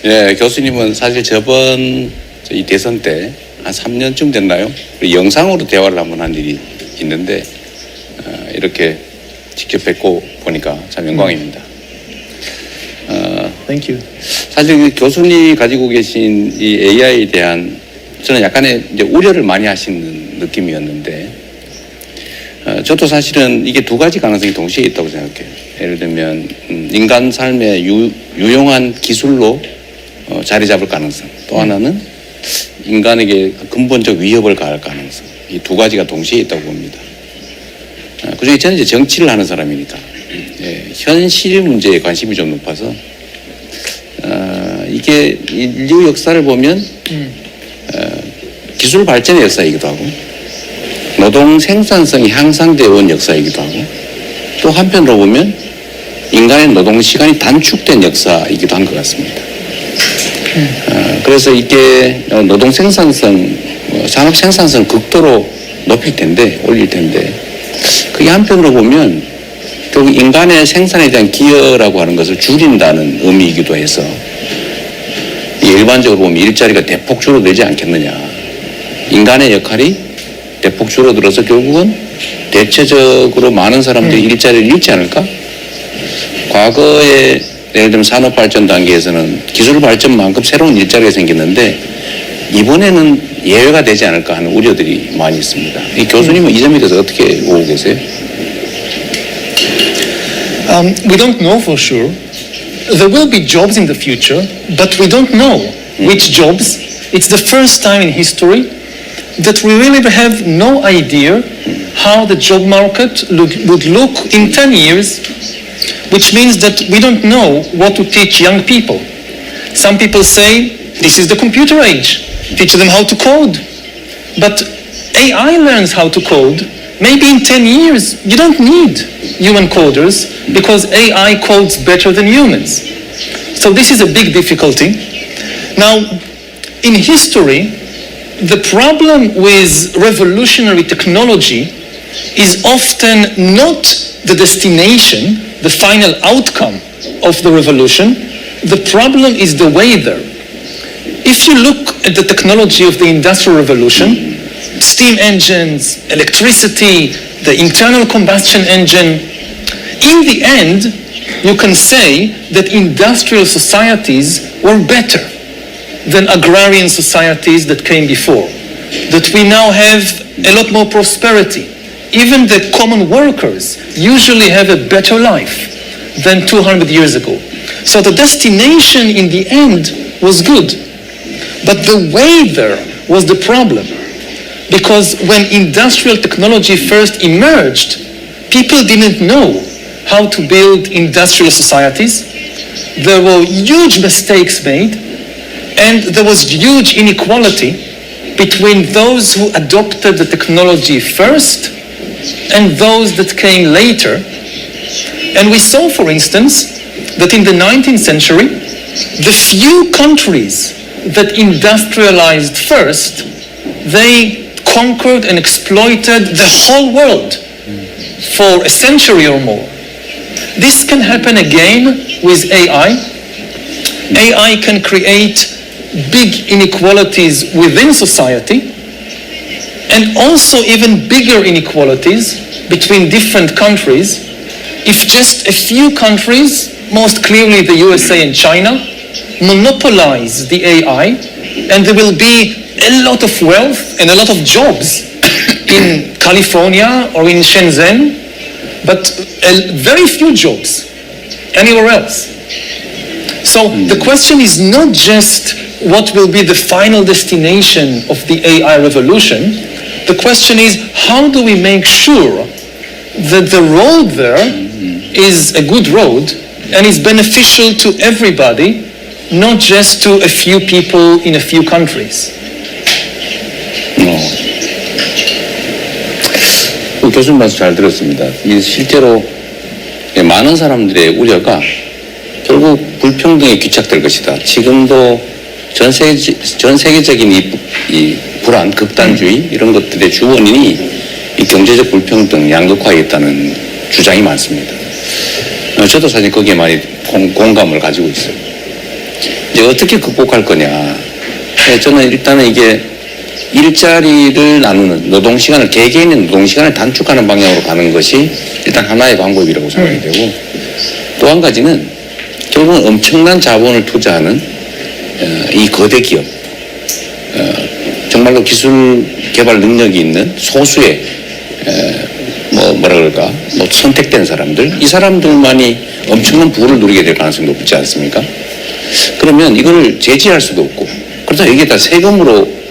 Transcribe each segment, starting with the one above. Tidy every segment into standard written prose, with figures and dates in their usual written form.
예, 교수님은 사실 저번 이 대선 때 한 3년쯤 됐나요? 영상으로 대화를 한번 한 일이 있는데 이렇게 직접 뵙고 보니까 참 영광입니다. Thank you. 사실 교수님이 가지고 계신 이 AI에 대한 저는 약간의 이제 우려를 많이 하시는 느낌이었는데 저도 사실은 이게 두 가지 가능성이 동시에 있다고 생각해요. 예를 들면 인간 삶의 유용한 기술로 자리 잡을 가능성, 또 하나는 인간에게 근본적 위협을 가할 가능성, 이 두 가지가 동시에 있다고 봅니다. 그중에 저는 이제 정치를 하는 사람이니까 현실 문제에 관심이 좀 높아서 이게 인류 역사를 보면 기술 발전의 역사이기도 하고 노동 생산성이 향상되어 온 역사이기도 하고 또 한편으로 보면 인간의 노동 시간이 단축된 역사이기도 한 것 같습니다. 그래서 이게 노동 생산성, 산업 생산성을 극도로 높일 텐데, 올릴 텐데 그게 한편으로 보면 결국 인간의 생산에 대한 기여라고 하는 것을 줄인다는 의미이기도 해서 일반적으로 보면 일자리가 대폭 줄어들지 않겠느냐. 인간의 역할이 대폭 줄어들어서 결국은 대체적으로 많은 사람들이 일자리를 잃지 않을까? 과거에 예를 들면 산업발전 단계에서는 기술 발전만큼 새로운 일자리가 생겼는데 이번에는 예외가 되지 않을까 하는 우려들이 많이 있습니다. 이 교수님은 이 점에 대해서 어떻게 보고 계세요? We don't know for sure. There will be jobs in the future, but we don't know which jobs. It's the first time in history that we really have no idea how the job market would look in 10 years, which means that we don't know what to teach young people. Some people say, this is the computer age, teach them how to code. But AI learns how to code. Maybe in 10 years, you don't need human coders because AI codes better than humans. So this is a big difficulty. Now, in history, the problem with revolutionary technology is often not the destination, the final outcome of the revolution. The problem is the way there. If you look at the technology of the Industrial Revolution, steam engines, electricity, the internal combustion engine, in the end, you can say that industrial societies were better than agrarian societies that came before. That we now have a lot more prosperity. Even the common workers usually have a better life than 200 years ago. So the destination in the end was good. But the way there was the problem. Because when industrial technology first emerged, people didn't know how to build industrial societies. There were huge mistakes made, and there was huge inequality between those who adopted the technology first and those that came later. And we saw, for instance, that in the 19th century, the few countries that industrialized first, they conquered and exploited the whole world for a century or more. This can happen again with AI. AI can create big inequalities within society and also even bigger inequalities between different countries if just a few countries, most clearly the USA and China, monopolize the AI, and there will be a lot of wealth and a lot of jobs in California or in Shenzhen, but very few jobs anywhere else. So the question is not just what will be the final destination of the AI revolution. The question is, how do we make sure that the road there is a good road and is beneficial to everybody, not just to a few people in a few countries? 교수님 말씀 잘 들었습니다. 실제로 많은 사람들의 우려가 결국 불평등에 귀착될 것이다. 지금도 전 세계적인 이 불안, 극단주의 이런 것들의 주 원인이 이 경제적 불평등, 양극화에 있다는 주장이 많습니다. 저도 사실 거기에 많이 공감을 가지고 있어요. 이제 어떻게 극복할 거냐. 저는 일단은 이게 일자리를 나누는 노동시간을 개개인의 노동시간을 단축하는 방향으로 가는 것이 일단 하나의 방법이라고 생각이 되고 또 한 가지는 결국은 엄청난 자본을 투자하는 이 거대 기업 정말로 기술 개발 능력이 있는 소수의 뭐라 그럴까 선택된 사람들 이 사람들만이 엄청난 부를 누리게 될 가능성이 높지 않습니까? 그러면 이걸 제지할 수도 없고 그렇다고 이게 다 세금으로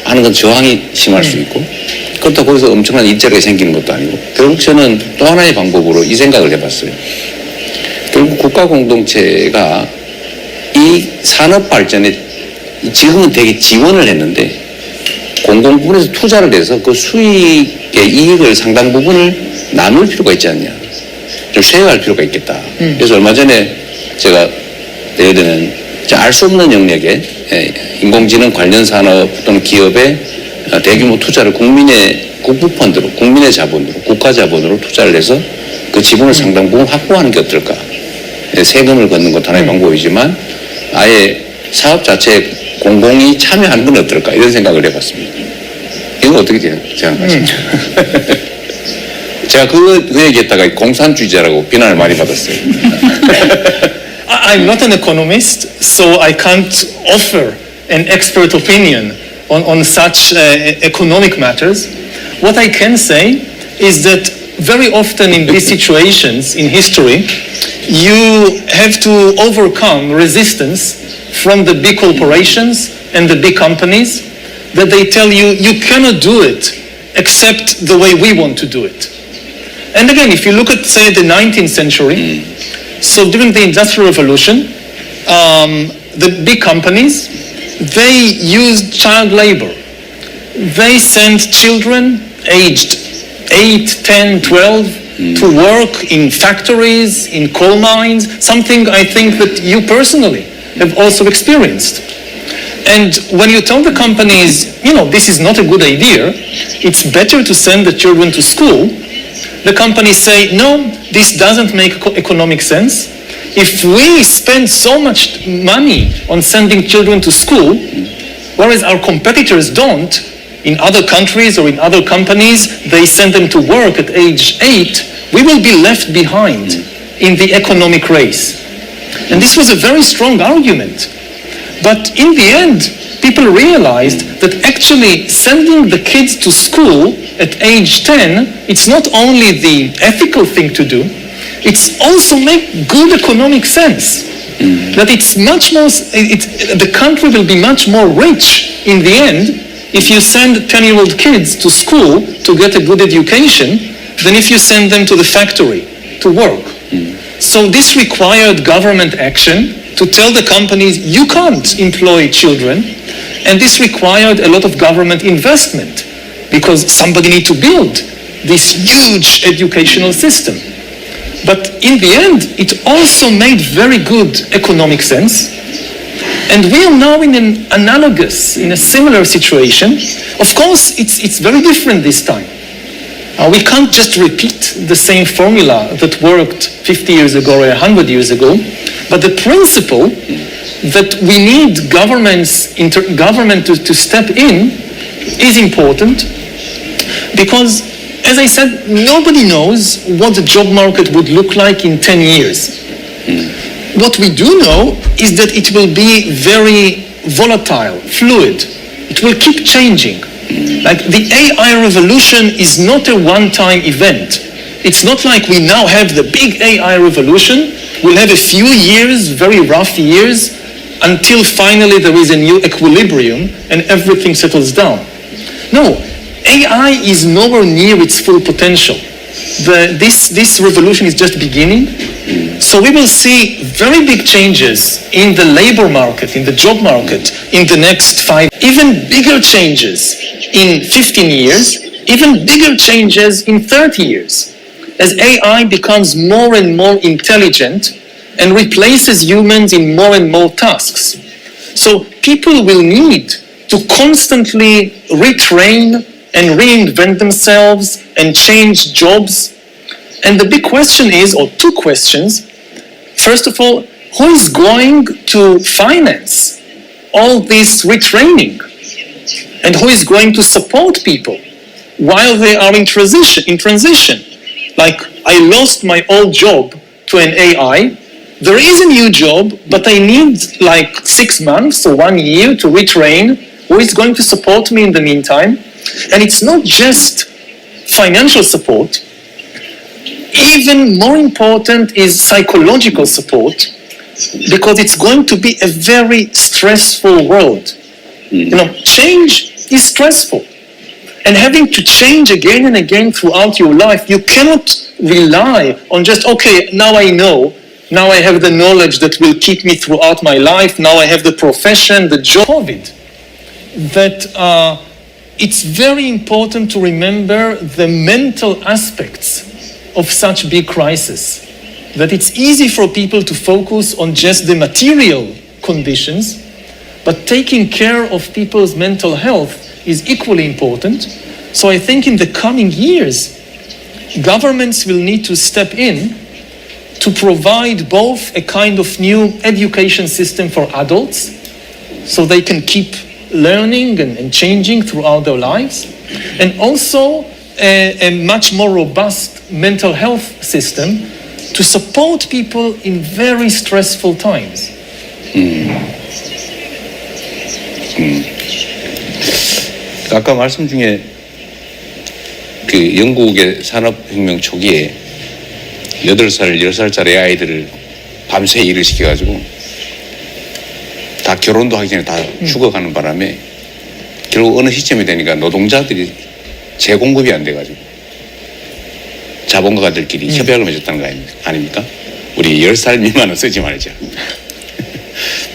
하는 건 저항이 심할 수 있고 그렇다고 거기서 엄청난 일자리가 생기는 것도 아니고 결국 저는 또 하나의 방법으로 이 생각을 해봤어요. 결국 국가 공동체가 이 산업 발전에 지금은 되게 지원을 했는데 공공 부분에서 투자를 해서 그 수익의 이익을 상당 부분을 나눌 필요가 있지 않냐. 좀 쉐어할 필요가 있겠다. 그래서 얼마 전에 제가 예전에는 알 수 없는 영역에 인공지능 관련 산업 또는 기업의 대규모 투자를 국민의 국부펀드로 국민의 자본으로 국가 자본으로 투자를 해서 그 지분을 상당 부분 확보하는 게 어떨까. 세금을 걷는 것도 하나의 방법이지만 아예 사업 자체에 공공이 참여하는 건 어떨까 이런 생각을 해봤습니다. 이거 어떻게 생각하십니까? 제가 그 얘기했다가 공산주의자라고 비난을 많이 받았어요. I'm not an economist, so I can't offer an expert opinion on such economic matters. What I can say is that very often in these situations in history, you have to overcome resistance from the big corporations and the big companies that they tell you, you cannot do it except the way we want to do it. And again, if you look at, say, the 19th century, so during the Industrial Revolution, the big companies, they used child labor. They sent children aged 8, 10, 12 to work in factories, in coal mines, something I think that you personally have also experienced. And when you tell the companies, this is not a good idea, it's better to send the children to school, the companies say, no, this doesn't make economic sense. If we spend so much money on sending children to school, whereas our competitors don't, in other countries or in other companies, they send them to work at age 8, we will be left behind in the economic race. And this was a very strong argument. But in the end, people realized that actually sending the kids to school at age 10, it's not only the ethical thing to do, it's also make good economic sense. That it's much more, the country will be much more rich in the end if you send 10-year-old kids to school to get a good education than if you send them to the factory to work. So this required government action to tell the companies, you can't employ children, and this required a lot of government investment because somebody needs to build this huge educational system. But in the end, it also made very good economic sense. And we are now in an analogous, in a similar situation. Of course, it's very different this time. We can't just repeat the same formula that worked 50 years ago or 100 years ago, but the principle that we need government to step in is important because, as I said, nobody knows what the job market would look like in 10 years. What we do know is that it will be very volatile, fluid. It will keep changing. Like the AI revolution is not a one-time event. It's not like we now have the big AI revolution. We'll have a few years, very rough years, until finally there is a new equilibrium and everything settles down. No, AI is nowhere near its full potential. This revolution is just beginning. So we will see very big changes in the labor market, in the job market, in the next 5, even bigger changes in 15 years, even bigger changes in 30 years, as AI becomes more and more intelligent and replaces humans in more and more tasks. So people will need to constantly retrain and reinvent themselves and change jobs. And the big question is, or two questions. First of all, who is going to finance all this retraining? And who is going to support people while they are in transition? Like, I lost my old job to an AI. There is a new job, but I need like 6 months or 1 year to retrain. Who is going to support me in the meantime? And it's not just financial support. Even more important is psychological support, because it's going to be a very stressful world. You know, change is stressful. And having to change again and again throughout your life, you cannot rely on just, okay, now I know, now I have the knowledge that will keep me throughout my life, now I have the profession, the job. COVID, that it's very important to remember the mental aspects of such big crisis. That it's easy for people to focus on just the material conditions, but taking care of people's mental health is equally important. So I think in the coming years, governments will need to step in to provide both a kind of new education system for adults, so they can keep learning and changing throughout their lives, and also a much more robust mental health system to support people in very stressful times. 아까 말씀 중에 그 영국의 산업혁명 초기에 8살, 10살짜리 아이들을 밤새 일을 시켜가지고 다 결혼도 하기 전에 다 죽어가는 바람에 결국 어느 시점이 되니까 노동자들이 재공급이 안 돼가지고 자본가들끼리 협약을 맺었다는 거 아닙니까? 우리 10살 미만은 쓰지 말자.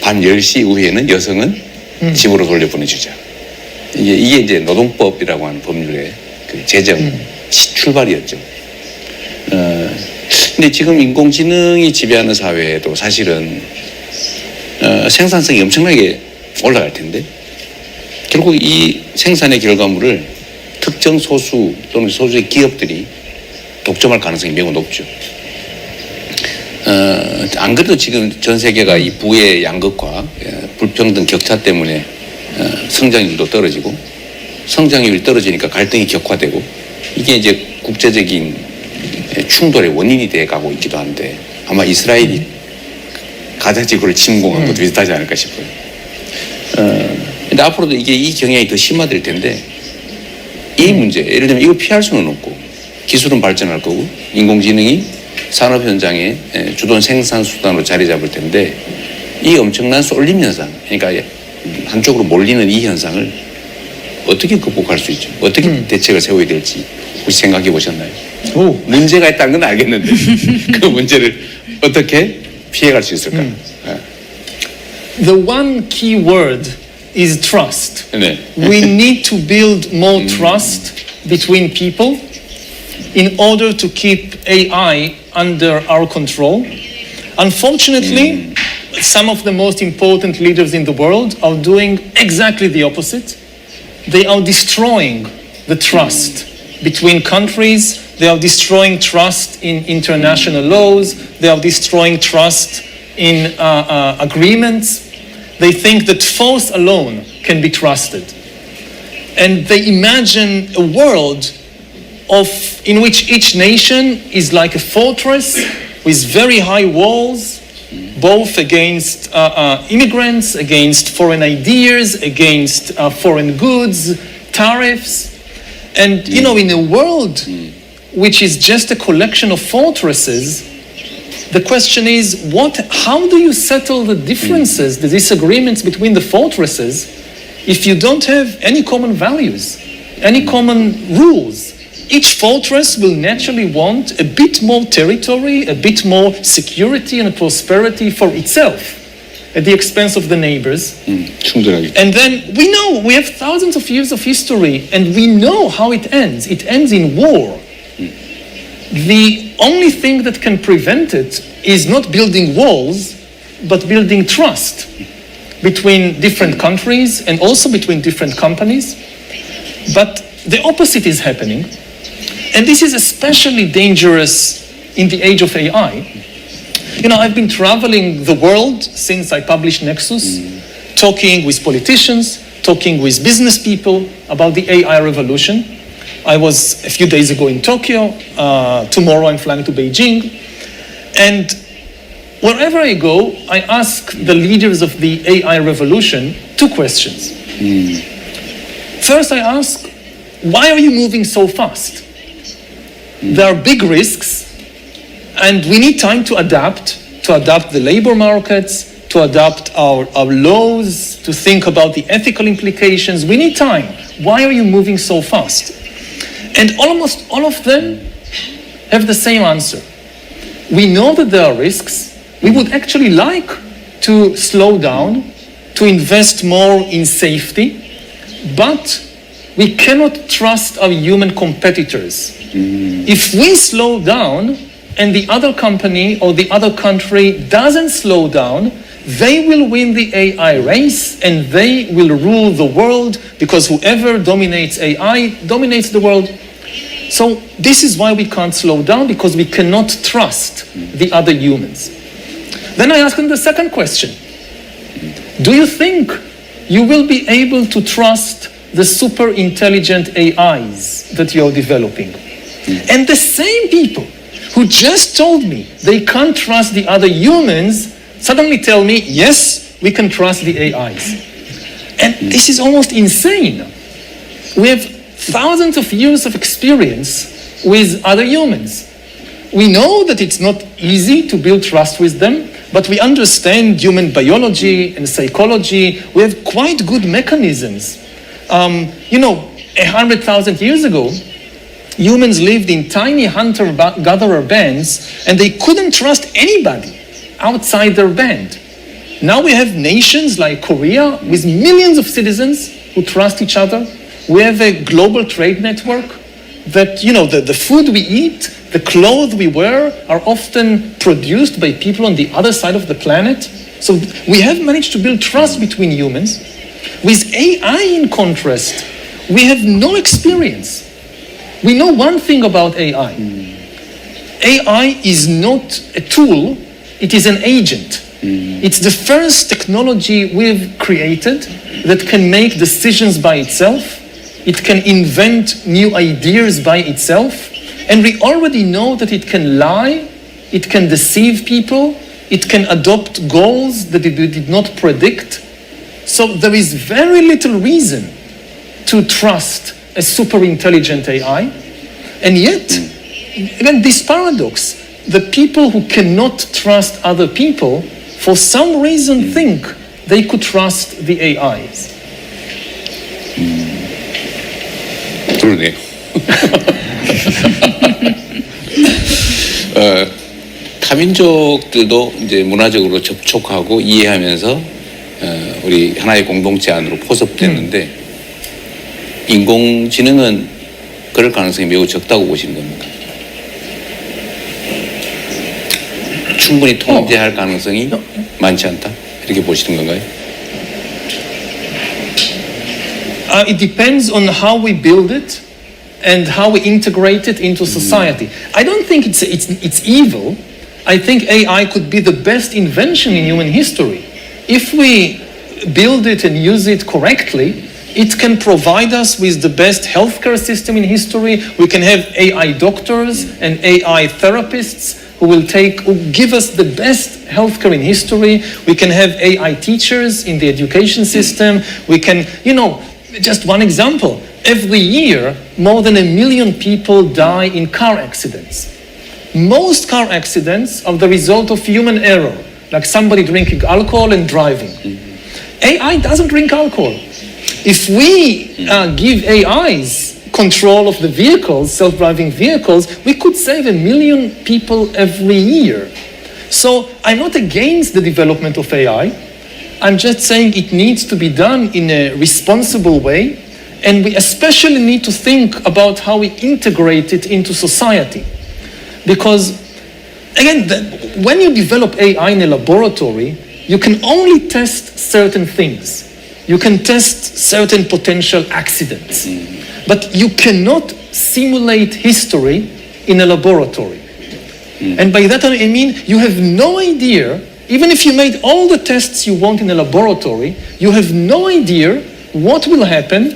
밤 10시 이후에는 여성은 집으로 돌려보내주자. 이게 이제 노동법이라고 하는 법률의 그 제정 출발이었죠. 근데 지금 인공지능이 지배하는 사회에도 사실은 생산성이 엄청나게 올라갈 텐데 결국 이 생산의 결과물을 특정 소수 또는 소수의 기업들이 독점할 가능성이 매우 높죠. 안 그래도 지금 전 세계가 이 부의 양극화, 불평등 격차 때문에 성장률도 떨어지고 성장률이 떨어지니까 갈등이 격화되고 이게 이제 국제적인 충돌의 원인이 돼 가고 있기도 한데 아마 이스라엘이 가자 지구를 침공한 것도 비슷하지 않을까 싶어요. 근데 앞으로도 이게 이 경향이 더 심화될 텐데 이 문제, 예를 들면 이거 피할 수는 없고 기술은 발전할 거고 인공지능이 산업 현장의 주도 생산 수단으로 자리 잡을 텐데 이 엄청난 쏠림 현상, 그러니까 한쪽으로 몰리는 이 현상을 어떻게 극복할 수 있죠? 어떻게 대책을 세워야 될지 혹시 생각해 보셨나요? 문제가 있다는 건 알겠는데 그 문제를 어떻게 피해갈 수 있을까? The one key word is trust. 네. We need to build more trust between people in order to keep AI under our control. Unfortunately, some of the most important leaders in the world are doing exactly the opposite. They are destroying the trust between countries. They are destroying trust in international laws. They are destroying trust in agreements. They think that force alone can be trusted. And they imagine a world in which each nation is like a fortress with very high walls, both against immigrants, against foreign ideas, against foreign goods, tariffs. And, you know, in a world which is just a collection of fortresses, the question is, how do you settle the differences, the disagreements between the fortresses, if you don't have any common values, any common rules? Each fortress will naturally want a bit more territory, a bit more security and prosperity for itself at the expense of the neighbors. And then we have thousands of years of history, and we know how it ends. It ends in war. The only thing that can prevent it is not building walls, but building trust between different countries and also between different companies. But the opposite is happening. And this is especially dangerous in the age of AI, I've been traveling the world since I published Nexus, talking with politicians, talking with business people about the AI revolution. I was a few days ago in Tokyo. Tomorrow I'm flying to Beijing. And wherever I go, I ask the leaders of the AI revolution 2 questions. First, I ask, why are you moving so fast? There are big risks, and we need time to adapt the labor markets, to adapt our laws, to think about the ethical implications. We need time. Why are you moving so fast? And almost all of them have the same answer. We know that there are risks. We would actually like to slow down, to invest more in safety, but we cannot trust our human competitors. If we slow down and the other company or the other country doesn't slow down, they will win the AI race and they will rule the world, because whoever dominates AI dominates the world. So this is why we can't slow down, because we cannot trust the other humans. Then I ask them the second question. Do you think you will be able to trust the super intelligent AIs that you're developing? And the same people who just told me they can't trust the other humans suddenly tell me, yes, we can trust the AIs. And this is almost insane. We have thousands of years of experience with other humans. We know that it's not easy to build trust with them, but we understand human biology and psychology. We have quite good mechanisms. 100,000 years ago, humans lived in tiny hunter-gatherer bands, and they couldn't trust anybody outside their band. Now we have nations like Korea with millions of citizens who trust each other. We have a global trade network that, the food we eat, the clothes we wear are often produced by people on the other side of the planet. So we have managed to build trust between humans. With AI, in contrast, we have no experience. We know one thing about AI. AI is not a tool, it is an agent. It's the first technology we've created that can make decisions by itself. It can invent new ideas by itself. And we already know that it can lie, it can deceive people, it can adopt goals that it did not predict. So there is very little reason to trust a super intelligent AI. And yet, again, this paradox, the people who cannot trust other people, for some reason think they could trust the AIs. 그러네요. 타민족들도 이제 문화적으로 접촉하고 이해하면서 우리 하나의 공동체 안으로 포섭됐는데 인공지능은 그럴 가능성이 매우 적다고 보시는 겁니까? 충분히 통제할 가능성이 많지 않다? 이렇게 보시는 건가요? It depends on how we build it and how we integrate it into society. I don't think it's evil. I think AI could be the best invention in human history. If we build it and use it correctly, it can provide us with the best healthcare system in history. We can have AI doctors and AI therapists who will give us the best healthcare in history. We can have AI teachers in the education system. We can, just one example, every year more than 1 million people die in car accidents. Most car accidents are the result of human error, like somebody drinking alcohol and driving. AI doesn't drink alcohol. If we give AIs control of the vehicles, self-driving vehicles, we could save 1 million people every year. So I'm not against the development of AI. I'm just saying it needs to be done in a responsible way, and we especially need to think about how we integrate it into society. Because, again, when you develop AI in a laboratory, you can only test certain things. You can test certain potential accidents. But you cannot simulate history in a laboratory. And by that I mean you have no idea, even if you made all the tests you want in a laboratory, you have no idea what will happen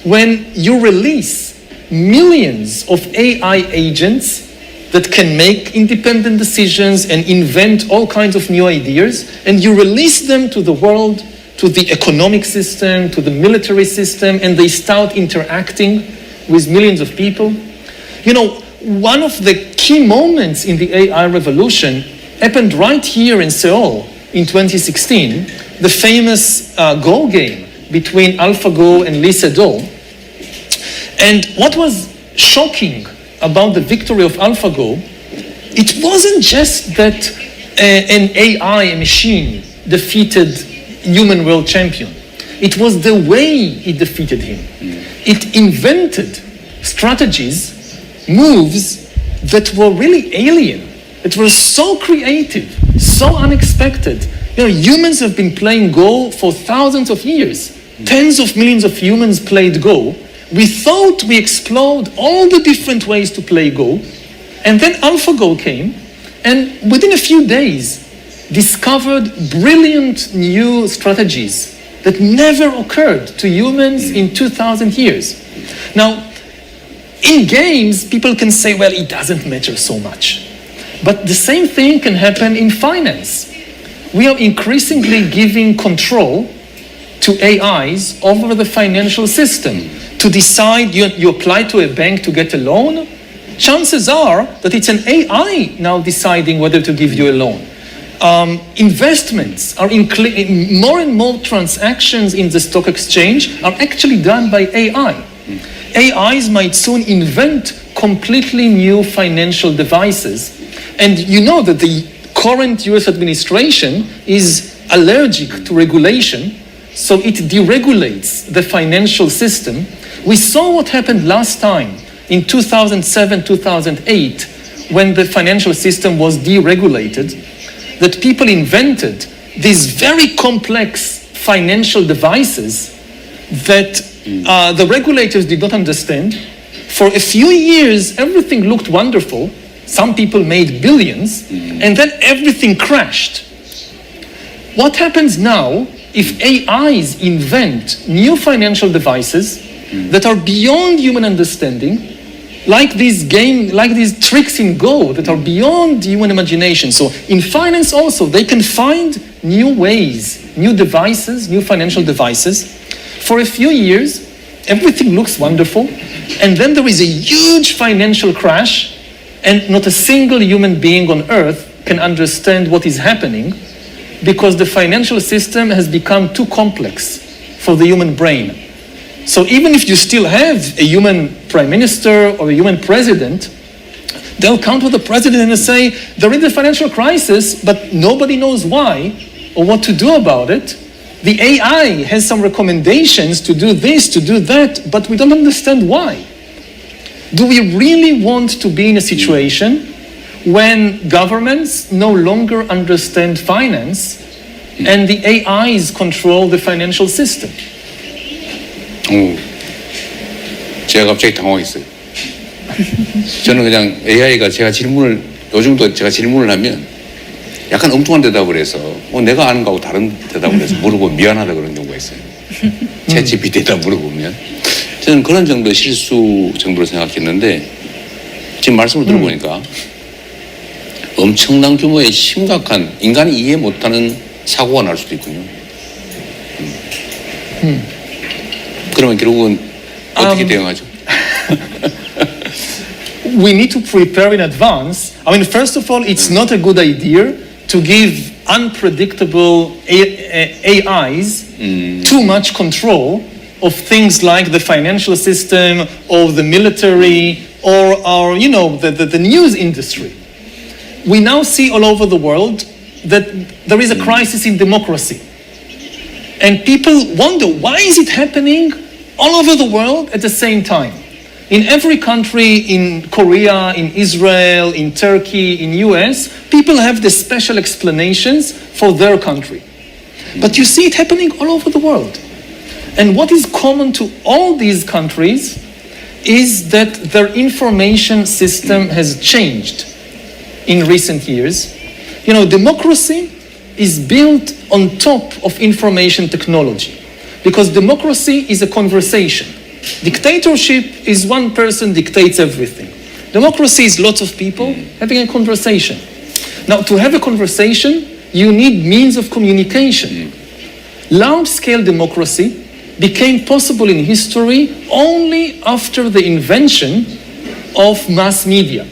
when you release millions of AI agents that can make independent decisions and invent all kinds of new ideas, and you release them to the world, to the economic system, to the military system, and they start interacting with millions of people. You know, one of the key moments in the AI revolution happened right here in Seoul in 2016, the famous Go game between AlphaGo and Lee Sedol. And what was shocking about the victory of AlphaGo, it wasn't just that an AI, a machine, defeated human world champion. It was the way it defeated him. It invented strategies, moves that were really alien. It was so creative, so unexpected. You know, humans have been playing Go for thousands of years. Tens of millions of humans played Go. We thought we explored all the different ways to play Go, and then AlphaGo came, and within a few days, discovered brilliant new strategies that never occurred to humans in 2,000 years. Now, in games, people can say, well, it doesn't matter so much. But the same thing can happen in finance. We are increasingly giving control to AIs over the financial system. To decide, you apply to a bank to get a loan, chances are that it's an AI now deciding whether to give you a loan. Investments are more and more transactions in the stock exchange are actually done by AI. AIs might soon invent completely new financial devices. And you know that the current US administration is allergic to regulation, so it deregulates the financial system. We saw what happened last time in 2007, 2008, when the financial system was deregulated, that people invented these very complex financial devices that the regulators did not understand. For a few years, everything looked wonderful. Some people made billions, and then everything crashed. What happens now if AIs invent new financial devices that are beyond human understanding, like these tricks in Go that are beyond human imagination? So in finance also, they can find new ways, new devices, new financial devices. For a few years, everything looks wonderful, and then there is a huge financial crash, and not a single human being on earth can understand what is happening because the financial system has become too complex for the human brain. So even if you still have a human prime minister or a human president, they'll come to the president and say, there is a financial crisis, but nobody knows why or what to do about it. The AI has some recommendations to do this, to do that, but we don't understand why. Do we really want to be in a situation when governments no longer understand finance and the AIs control the financial system? 제가 갑자기 당황했어요. 저는 그냥 AI가 요즘도 제가 질문을 하면 약간 엉뚱한 대답을 해서 내가 아는 거하고 다른 대답을 해서 물어보고 미안하다 그런 경우가 있어요. 챗GPT에다 물어보면 저는 그런 정도의 실수 정도로 생각했는데 지금 말씀을 들어보니까 엄청난 규모의 심각한 인간이 이해 못하는 사고가 날 수도 있군요. 그러면 결국은 어떻게 대응하죠? We need to prepare in advance. I mean, first of all, it's not a good idea to give unpredictable AIs too much control of things like the financial system or the military or the news industry. We now see all over the world that there is a crisis in democracy. And people wonder, why is it happening all over the world at the same time? In every country, in Korea, in Israel, in Turkey, in US, people have the special explanations for their country. But you see it happening all over the world. And what is common to all these countries is that their information system has changed. in recent years. You know, democracy is built on top of information technology because democracy is a conversation. Dictatorship is one person dictates everything. Democracy is lots of people having a conversation. Now, to have a conversation, you need means of communication. Large-scale democracy became possible in history only after the invention of mass media.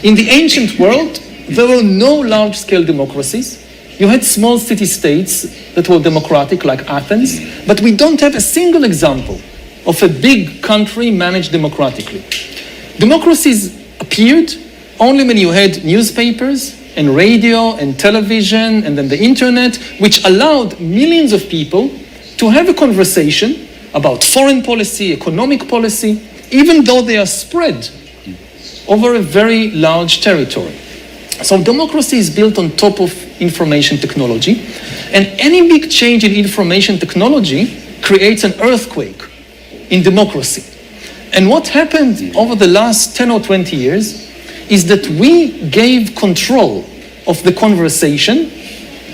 In the ancient world, there were no large-scale democracies. You had small city-states that were democratic, like Athens, but we don't have a single example of a big country managed democratically. Democracies appeared only when you had newspapers and radio and television and then the internet, which allowed millions of people to have a conversation about foreign policy, economic policy, even though they are spread over a very large territory. So democracy is built on top of information technology, and any big change in information technology creates an earthquake in democracy. And what happened over the last 10 or 20 years is that we gave control of the conversation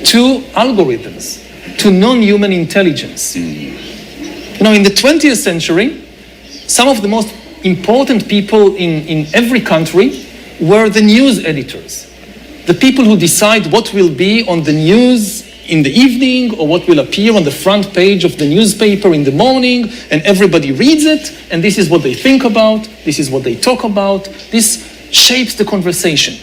to algorithms, to non-human intelligence. You know, in the 20th century, some of the most important people in every country were the news editors, the people who decide what will be on the news in the evening or what will appear on the front page of the newspaper in the morning, and everybody reads it, and this is what they think about, this is what they talk about, this shapes the conversation.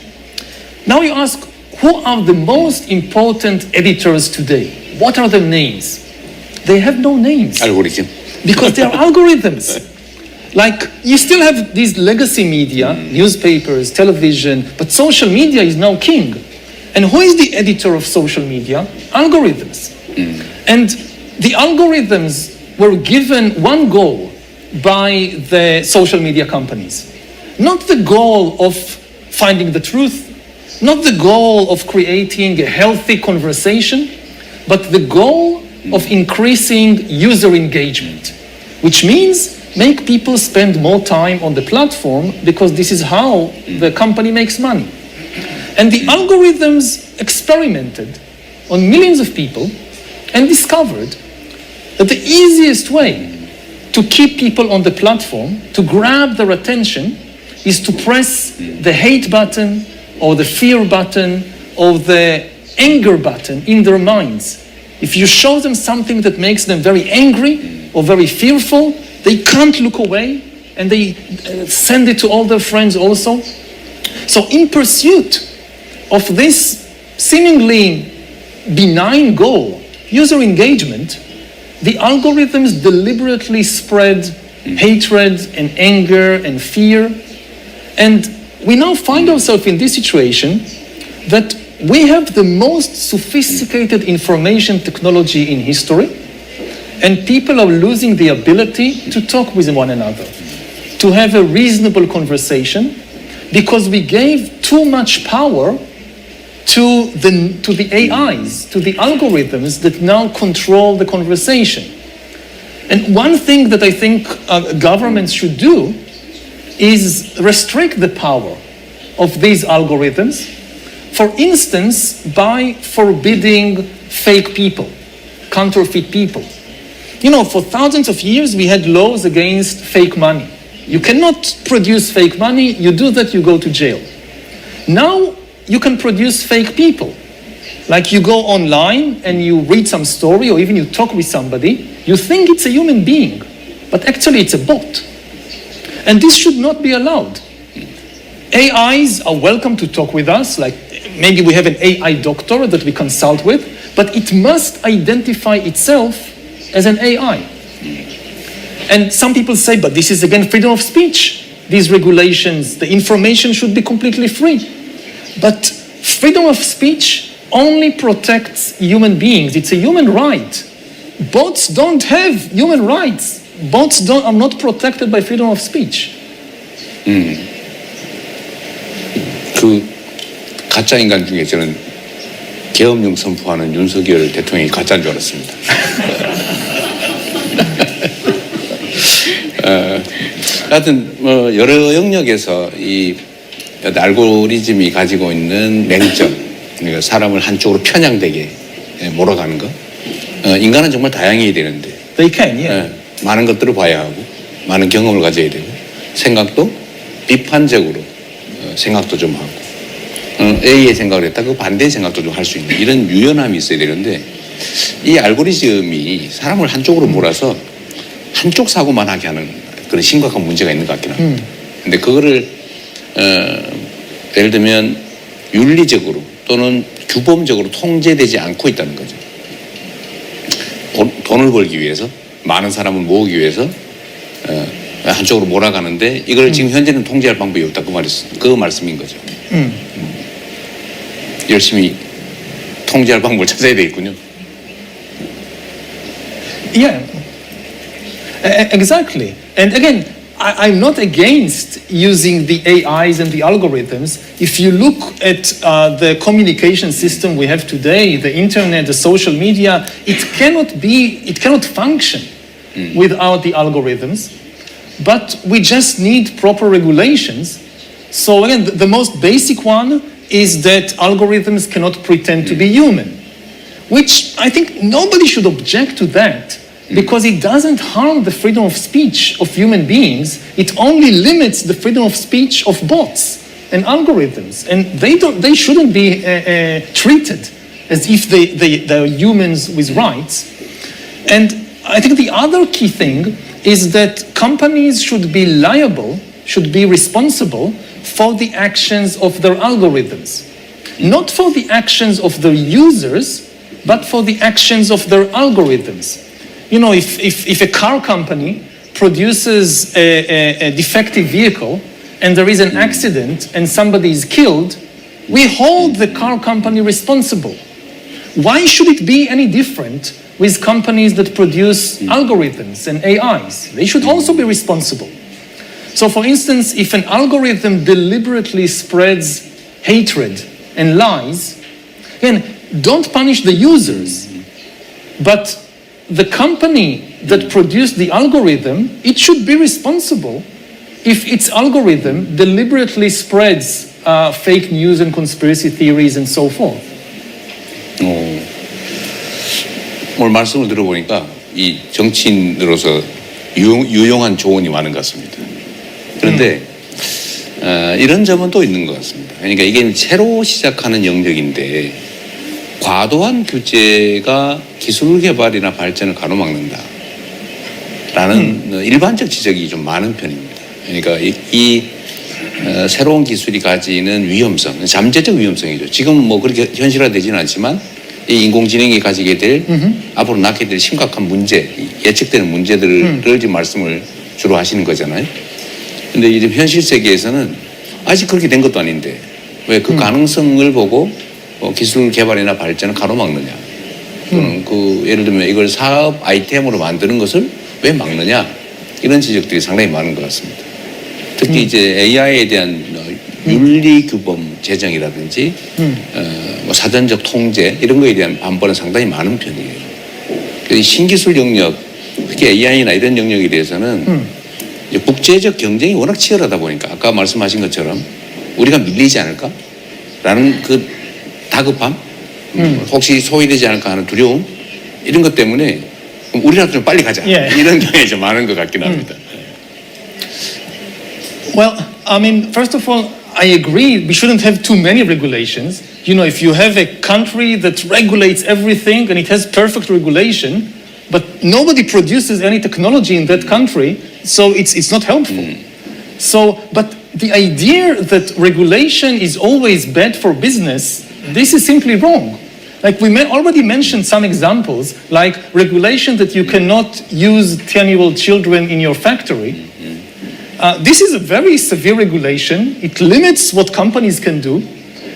Now you ask, who are the most important editors today? What are their names? They have no names. Algorithm. Because they are algorithms. Like, you still have these legacy media, newspapers, television, but social media is now king. And who is the editor of social media? Algorithms. And the algorithms were given one goal by the social media companies. Not the goal of finding the truth, not the goal of creating a healthy conversation, but the goal of increasing user engagement, which means make people spend more time on the platform because this is how the company makes money. And the algorithms experimented on millions of people and discovered that the easiest way to keep people on the platform, to grab their attention, is to press the hate button or the fear button or the anger button in their minds. If you show them something that makes them very angry or very fearful, they can't look away, and they send it to all their friends also. So in pursuit of this seemingly benign goal, user engagement, the algorithms deliberately spread hatred and anger and fear. And we now find ourselves in this situation that we have the most sophisticated information technology in history, and people are losing the ability to talk with one another, to have a reasonable conversation, because we gave too much power to the AIs, to the algorithms that now control the conversation. And one thing that I think governments should do is restrict the power of these algorithms, for instance, by forbidding fake people, counterfeit people. You know, for thousands of years, we had laws against fake money. You cannot produce fake money. You do that, you go to jail. Now, you can produce fake people. Like, you go online and you read some story, or even you talk with somebody, you think it's a human being, but actually it's a bot. And this should not be allowed. AIs are welcome to talk with us, like maybe we have an AI doctor that we consult with, but it must identify itself as an AI. And some people say, but this is again freedom of speech. These regulations, the information should be completely free. But freedom of speech only protects human beings. It's a human right. Bots don't have human rights. Bots are not protected by freedom of speech. 그 가짜 인간 중에 저는 계엄령 선포하는 윤석열 대통령이 가짜인 줄 알았습니다. 하여튼 뭐 여러 영역에서 이 알고리즘이 가지고 있는 맹점, 그러니까 사람을 한쪽으로 편향되게 몰아가는 거. 인간은 정말 다양해야 되는데 They can, yeah. 많은 것들을 봐야 하고 많은 경험을 가져야 되고 생각도 비판적으로 생각도 좀 하고 A의 생각을 했다 그 반대의 생각도 좀 할 수 있는 이런 유연함이 있어야 되는데 이 알고리즘이 사람을 한쪽으로 몰아서 한쪽 사고만 하게 하는 그런 심각한 문제가 있는 것 같긴 합니다. 근데 그거를 예를 들면 윤리적으로 또는 규범적으로 통제되지 않고 있다는 거죠. 돈을 벌기 위해서 많은 사람을 모으기 위해서 한쪽으로 몰아가는데 이걸 지금 현재는 통제할 방법이 없다 그 말씀인 거죠. 열심히 통제할 방법을 찾아야 되겠군요. Yeah, exactly. And again, I'm not against using the AIs and the algorithms. If you look at the communication system we have today, the internet, the social media, it cannot function without the algorithms. But we just need proper regulations. So again, the most basic one is that algorithms cannot pretend to be human, which I think nobody should object to that. Because it doesn't harm the freedom of speech of human beings, it only limits the freedom of speech of bots and algorithms, and they shouldn't be treated as if they're humans with rights. And I think the other key thing is that companies should be liable, should be responsible for the actions of their algorithms, not for the actions of their users, but for the actions of their algorithms. You know, if a car company produces a defective vehicle and there is an accident and somebody is killed, we hold the car company responsible. Why should it be any different with companies that produce algorithms and AIs? They should also be responsible. So for instance, if an algorithm deliberately spreads hatred and lies, again, don't punish the users, but the company that produced the algorithm, it should be responsible if its algorithm deliberately spreads fake news and conspiracy theories and so forth. 오늘 말씀을 들어보니까 이 정치인으로서 유용한 조언이 많은 것 같습니다. 그런데 이런 점은 또 있는 것 같습니다. 그러니까 이게 새로 시작하는 영역인데 과도한 규제가 기술 개발이나 발전을 가로막는다 라는 일반적 지적이 좀 많은 편입니다. 그러니까 이 새로운 기술이 가지는 위험성, 잠재적 위험성이죠. 지금 뭐 그렇게 현실화되지는 않지만 이 인공지능이 가지게 될 앞으로 낳게 될 심각한 문제, 예측되는 문제들을 지금 말씀을 주로 하시는 거잖아요. 근데 이제 현실 세계에서는 아직 그렇게 된 것도 아닌데 왜 그 가능성을 보고 기술 개발이나 발전을 가로막느냐 또는 예를 들면 이걸 사업 아이템으로 만드는 것을 왜 막느냐 이런 지적들이 상당히 많은 것 같습니다. 특히 이제 AI에 대한 윤리 규범 제정이라든지 사전적 통제 이런 거에 대한 반발은 상당히 많은 편이에요. 신기술 영역, 특히 AI나 이런 영역에 대해서는 이제 국제적 경쟁이 워낙 치열하다 보니까 아까 말씀하신 것처럼 우리가 밀리지 않을까라는 그 다급함, 혹시 소외되지 않을까 하는 두려움 이런 것 때문에 우리라도 좀 빨리 가자 이런 경향이 좀 많은 것 같긴 합니다. Well, I mean, first of all, I agree we shouldn't have too many regulations. You know, if you have a country that regulates everything and it has perfect regulation, but nobody produces any technology in that country, so it's not helpful. So, but the idea that regulation is always bad for business, this is simply wrong. Like we already mentioned some examples, like regulation that you cannot use 10-year-old children in your factory. This is a very severe regulation. It limits what companies can do,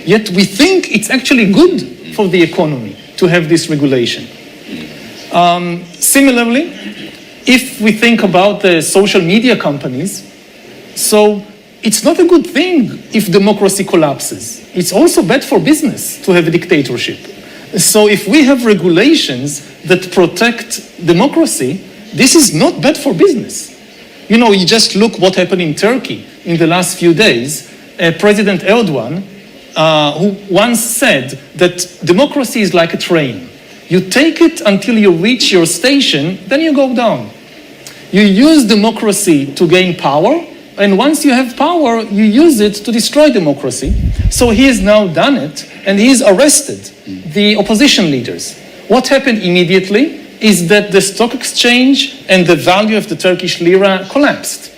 yet we think it's actually good for the economy to have this regulation. Similarly, if we think about the social media companies, so it's not a good thing if democracy collapses. It's also bad for business to have a dictatorship. So if we have regulations that protect democracy, this is not bad for business. You know, you just look what happened in Turkey in the last few days. President Erdogan, who once said that democracy is like a train. You take it until you reach your station, then you go down. You use democracy to gain power, and once you have power, you use it to destroy democracy. So he has now done it, and he's arrested the opposition leaders. What happened immediately is that the stock exchange and the value of the Turkish lira collapsed.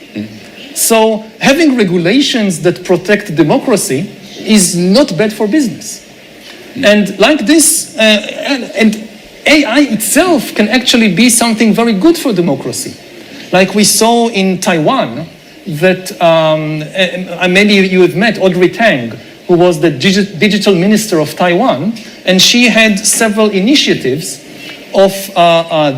So having regulations that protect democracy is not bad for business. And like this, and AI itself can actually be something very good for democracy. Like we saw in Taiwan, that maybe you have met Audrey Tang, who was the digital minister of Taiwan, and she had several initiatives of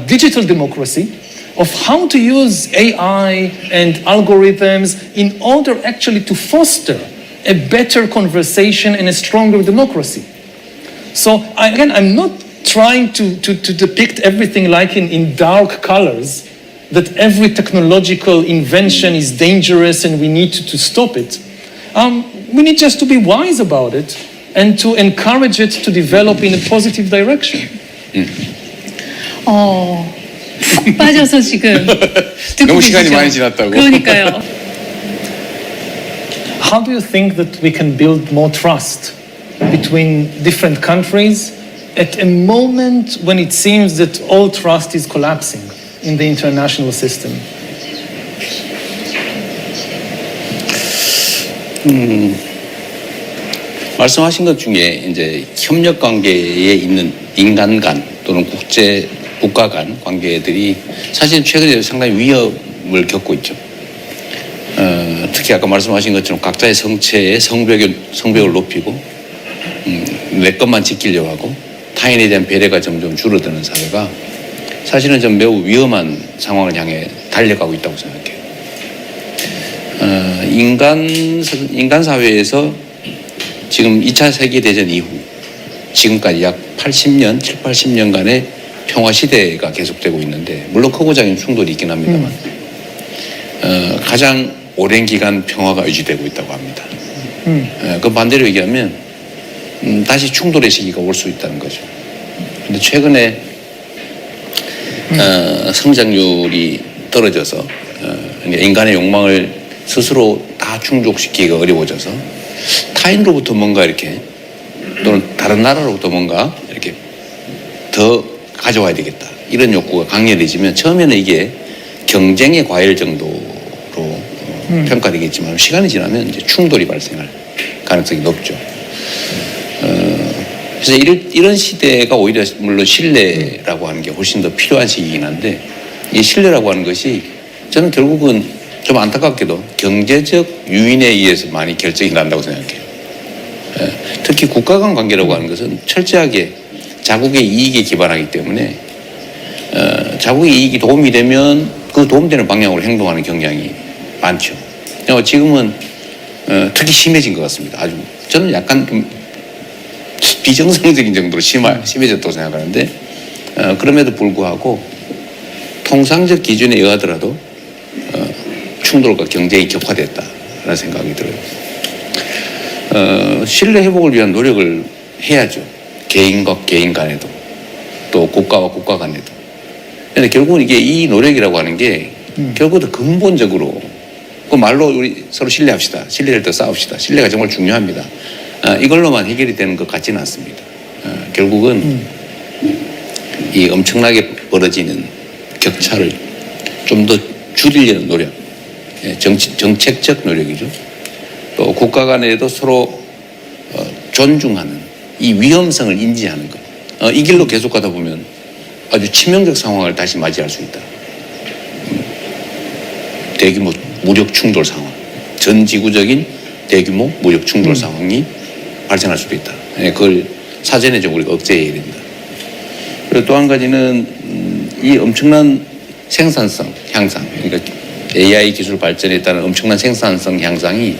digital democracy, of how to use AI and algorithms in order actually to foster a better conversation and a stronger democracy. So again, I'm not trying to depict everything like in dark colors, that every technological invention is dangerous and we need to stop it. We need just to be wise about it and to encourage it to develop in a positive direction. 푹 빠져서 지금 듣고 너무 시간이 계시죠? 많이 지났다고. 그러니까요. How do you think that we can build more trust between different countries at a moment when it seems that all trust is collapsing in the international system? 말씀하신 것 중에 이제 협력 관계에 있는 인간 간 또는 국가 간 관계들이 사실 최근에 상당히 위협을 겪고 있죠. 특히 아까 말씀하신 것처럼 각자의 성체의 성벽을 높이고 내 것만 지키려고 하고 타인에 대한 배려가 점점 줄어드는 사회가 사실은 좀 매우 위험한 상황을 향해 달려가고 있다고 생각해요. 인간 사회에서 지금 2차 세계대전 이후 지금까지 약 7, 80년간의 평화 시대가 계속되고 있는데 물론 크고 작은 충돌이 있긴 합니다만 가장 오랜 기간 평화가 유지되고 있다고 합니다. 그 반대로 얘기하면 다시 충돌의 시기가 올 수 있다는 거죠. 근데 최근에 성장률이 떨어져서 인간의 욕망을 스스로 다 충족시키기가 어려워져서 타인으로부터 뭔가 이렇게 또는 다른 나라로부터 뭔가 이렇게 더 가져와야 되겠다 이런 욕구가 강렬해지면 처음에는 이게 경쟁의 과열 정도로 평가되겠지만 시간이 지나면 이제 충돌이 발생할 가능성이 높죠. 그래서 이런 시대가 오히려 물론 신뢰라고 하는 게 훨씬 더 필요한 시기이긴 한데 이 신뢰라고 하는 것이 저는 결국은 좀 안타깝게도 경제적 유인에 의해서 많이 결정이 난다고 생각해요. 특히 국가 간 관계라고 하는 것은 철저하게 자국의 이익에 기반하기 때문에 자국의 이익이 도움이 되면 그 도움되는 방향으로 행동하는 경향이 많죠. 지금은 특히 심해진 것 같습니다. 아주 저는 약간 좀 비정상적인 정도로 심해졌다고 생각하는데 그럼에도 불구하고 통상적 기준에 의하더라도 충돌과 경쟁이 격화됐다라는 생각이 들어요. 신뢰 회복을 위한 노력을 해야죠. 개인과 개인 간에도 또 국가와 국가 간에도. 근데 결국은 이게 이 노력이라고 하는 게 결국은 근본적으로 그 말로 우리 서로 신뢰합시다. 신뢰를 더 쌓읍시다. 신뢰가 정말 중요합니다. 이걸로만 해결이 되는 것 같지는 않습니다. 결국은 이 엄청나게 벌어지는 격차를 좀 더 줄이려는 노력, 정책적 노력이죠. 또 국가 간에도 서로 존중하는 이 위험성을 인지하는 것. 이 길로 계속 가다 보면 아주 치명적 상황을 다시 맞이할 수 있다. 대규모 무력 충돌 상황, 전 지구적인 대규모 무력 충돌 상황이 발생할 수도 있다. 그걸 사전에 좀 우리가 억제해야 된다. 그리고 또 한 가지는 이 엄청난 생산성 향상, 그러니까 AI 기술 발전에 따른 엄청난 생산성 향상이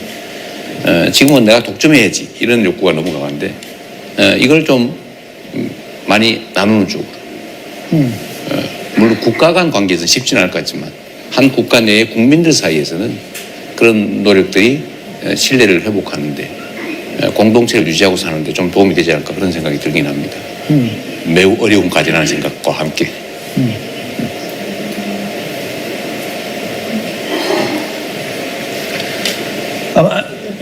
지금은 내가 독점해야지 이런 욕구가 너무 강한데 이걸 좀 많이 나누는 쪽으로 물론 국가 간 관계에서는 쉽지는 않을 것 같지만 한 국가 내의 국민들 사이에서는 그런 노력들이 신뢰를 회복하는데 공동체를 유지하고 사는데 좀 도움이 되지 않을까 그런 생각이 들긴 합니다. 매우 어려운 과제라는 생각과 함께.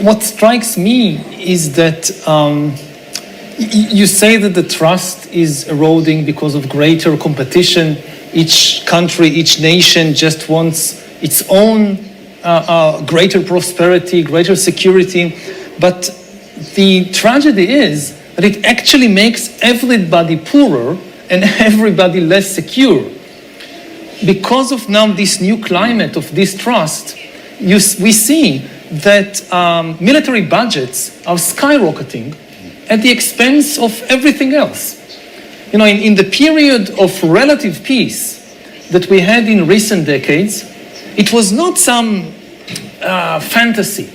What strikes me is that you say that the trust is eroding because of greater competition. Each country, each nation just wants its own greater prosperity, greater security. But the tragedy is that it actually makes everybody poorer and everybody less secure. Because of now this new climate of distrust, we see that military budgets are skyrocketing at the expense of everything else. You know, in the period of relative peace that we had in recent decades, it was not some fantasy.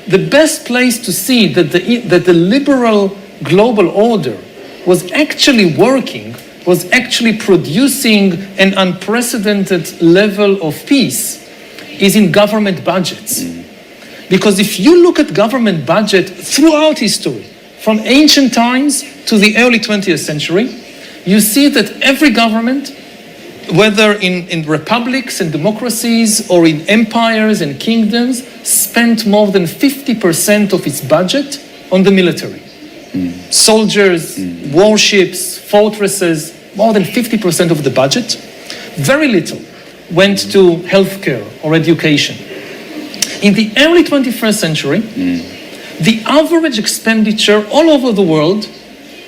The best place to see that the liberal global order was actually working, was actually producing an unprecedented level of peace, is in government budgets. Because if you look at government budget throughout history, from ancient times to the early 20th century, you see that every government, whether in republics and democracies or in empires and kingdoms, spent more than 50% of its budget on the military. Soldiers, warships, fortresses, more than 50% of the budget. Very little went to healthcare or education. In the early 21st century, the average expenditure all over the world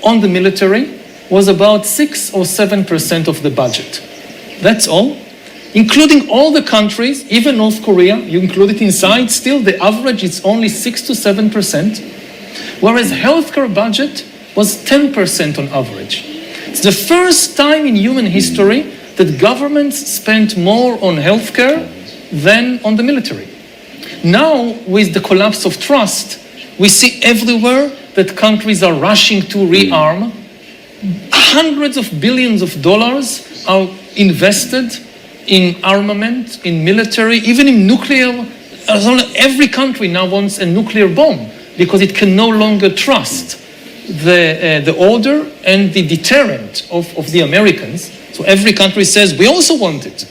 on the military was about 6 or 7% of the budget. That's all. Including all the countries, even North Korea, you include it inside, still the average is only 6 to 7%, whereas healthcare budget was 10% on average. It's the first time in human history that governments spent more on healthcare than on the military. Now, with the collapse of trust, we see everywhere that countries are rushing to rearm. Hundreds of billions of dollars are invested in armament, in military, even in nuclear. Every country now wants a nuclear bomb because it can no longer trust the order and the deterrent of the Americans. So every country says, we also want it.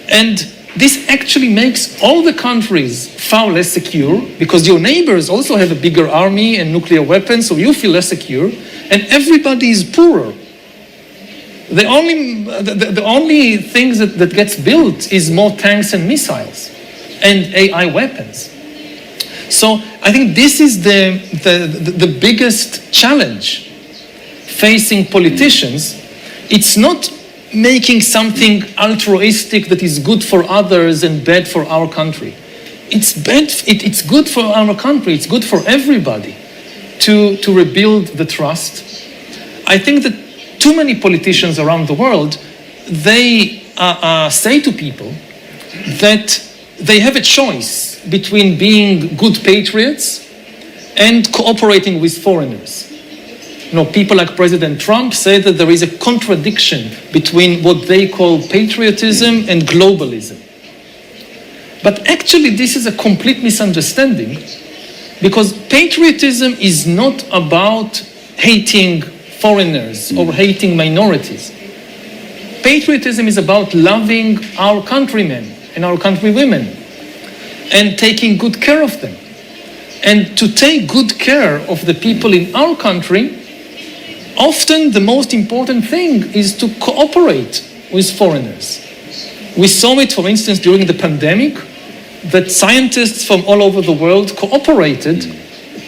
And this actually makes all the countries far less secure because your neighbors also have a bigger army and nuclear weapons, so you feel less secure, and everybody is poorer. The only things that gets built is more tanks and missiles and AI weapons. So I think this is the biggest challenge facing politicians. It's not making something altruistic that is good for others and bad for our country. It's good for our country, it's good for everybody to rebuild the trust. I think that too many politicians around the world, they say to people that they have a choice between being good patriots and cooperating with foreigners. You know, people like President Trump say that there is a contradiction between what they call patriotism and globalism. But actually, this is a complete misunderstanding because patriotism is not about hating foreigners or hating minorities. Patriotism is about loving our countrymen and our countrywomen and taking good care of them. And to take good care of the people in our country, often the most important thing is to cooperate with foreigners. We saw it, for instance, during the pandemic, that scientists from all over the world cooperated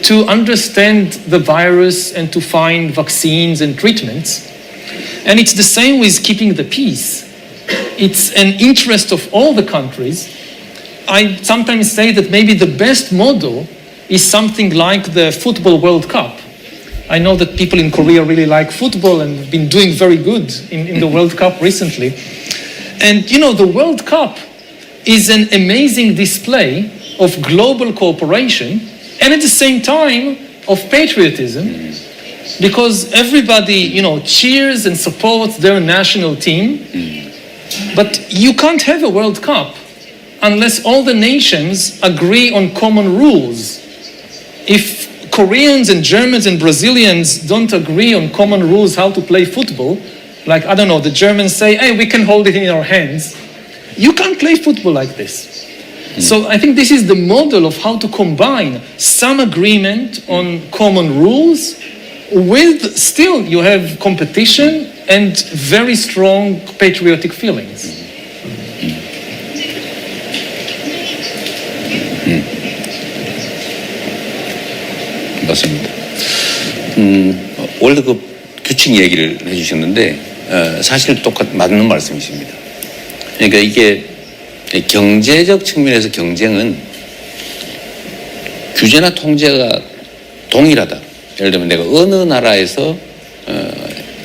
to understand the virus and to find vaccines and treatments. And it's the same with keeping the peace. It's an interest of all the countries. I sometimes say that maybe the best model is something like the Football World Cup. I know that people in Korea really like football and have been doing very good in the World Cup recently. And you know, the World Cup is an amazing display of global cooperation and at the same time of patriotism, because everybody, you know, cheers and supports their national team. But you can't have a World Cup unless all the nations agree on common rules. If Koreans and Germans and Brazilians don't agree on common rules how to play football, like, I don't know, the Germans say, hey, we can hold it in our hands. You can't play football like this. So I think this is the model of how to combine some agreement on common rules with still you have competition and very strong patriotic feelings. 맞습니다. 월드컵 규칙 얘기를 해주셨는데 사실 맞는 말씀이십니다. 그러니까 이게 경제적 측면에서 경쟁은 규제나 통제가 동일하다. 예를 들면 내가 어느 나라에서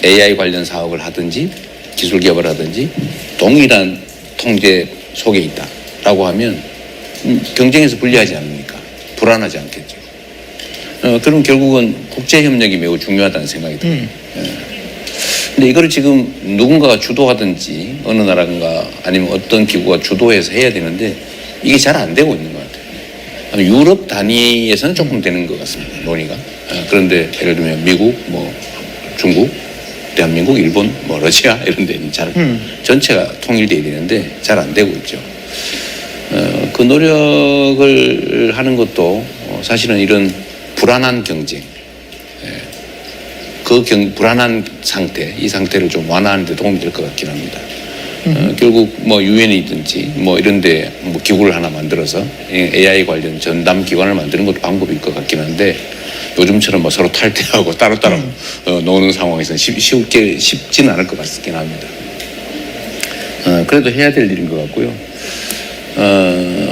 AI 관련 사업을 하든지 기술 개발을 하든지 동일한 통제 속에 있다라고 하면 경쟁에서 불리하지 않으니까 불안하지 않겠죠. 그럼 결국은 국제협력이 매우 중요하다는 생각이 들어요. 근데 이걸 지금 누군가가 주도하든지 어느 나라인가 아니면 어떤 기구가 주도해서 해야 되는데 이게 잘 안 되고 있는 것 같아요. 유럽 단위에서는 조금 되는 것 같습니다. 논의가. 그런데 예를 들면 미국, 뭐 중국, 대한민국, 일본, 뭐 러시아 이런 데는 잘 전체가 통일돼야 되는데 잘 안 되고 있죠. 그 노력을 하는 것도 사실은 이런 불안한 경쟁, 불안한 상태, 이 상태를 좀 완화하는 데 도움이 될 것 같긴 합니다. 결국 뭐 유엔이든지 뭐 이런데 뭐 기구를 하나 만들어서 AI 관련 전담 기관을 만드는 것도 방법일 것 같긴 한데 요즘처럼 뭐 서로 탈퇴하고 따로따로 노는 상황에서는 쉽지는 않을 것 같긴 합니다. 그래도 해야 될 일인 것 같고요.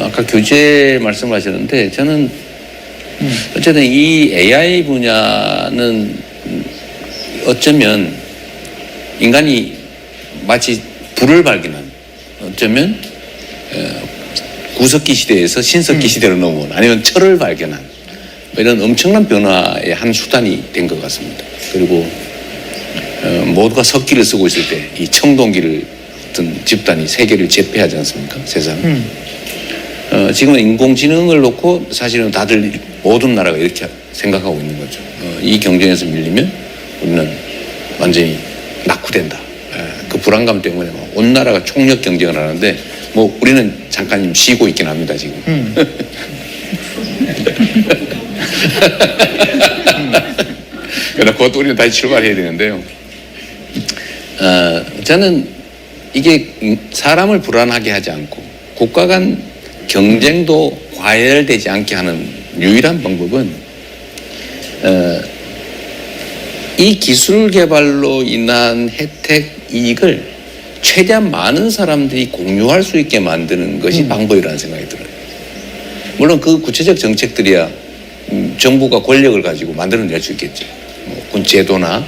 아까 규제 말씀을 하셨는데 저는 어쨌든 이 AI 분야는 어쩌면 인간이 마치 불을 발견한 어쩌면 구석기 시대에서 신석기 시대로 넘어온 아니면 철을 발견한 이런 엄청난 변화의 한 수단이 된 것 같습니다. 그리고 모두가 석기를 쓰고 있을 때 이 청동기를 든 집단이 세계를 제패하지 않습니까? 세상. 지금은 인공지능을 놓고 사실은 다들 모든 나라가 이렇게 생각하고 있는 거죠. 이 경쟁에서 밀리면 우리는 완전히 낙후된다. 그 불안감 때문에 온 나라가 총력 경쟁을 하는데 뭐 우리는 잠깐 좀 쉬고 있긴 합니다 지금. 그러나 그것도 우리는 다시 출발해야 되는데요. 저는 이게 사람을 불안하게 하지 않고 국가 간 경쟁도 과열되지 않게 하는 유일한 방법은 이 기술 개발로 인한 혜택, 이익을 최대한 많은 사람들이 공유할 수 있게 만드는 것이 방법이라는 생각이 들어요. 물론 그 구체적 정책들이야 정부가 권력을 가지고 만들어낼 수 있겠죠. 뭐 제도나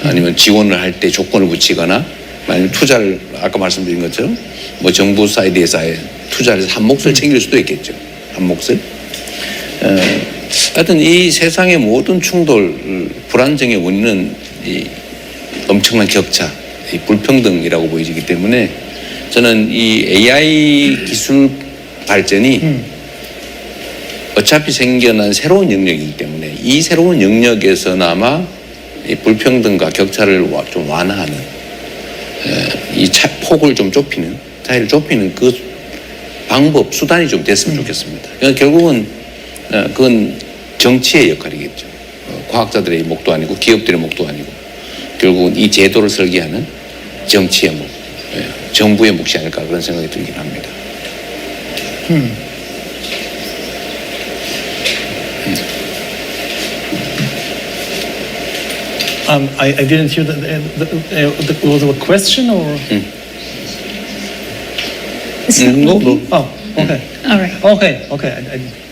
아니면 지원을 할 때 조건을 붙이거나 아니면 투자를 아까 말씀드린 것처럼 뭐 정부 사이드에서 투자를 해서 한 몫을 챙길 수도 있겠죠. 한 몫을. 하여튼 이 세상의 모든 충돌, 불안정의 원인은 이 엄청난 격차, 이 불평등이라고 보이기 때문에 저는 이 AI 기술 발전이 어차피 생겨난 새로운 영역이기 때문에 이 새로운 영역에서나마 이 불평등과 격차를 좀 완화하는 이 폭을 좀 좁히는, 차이를 좁히는 그 방법, 수단이 좀 됐으면 좋겠습니다. 그러니까 결국은 그건 정치의 역할이겠죠. 과학자들의 목도 아니고 기업들의 목도 아니고 결국은 이 제도를 설계하는 정치의 목, 정부의 몫이 아닐까 그런 생각이 들긴 합니다. I didn't hear was it a question or? It's not No. working? Oh, okay. All right. Okay.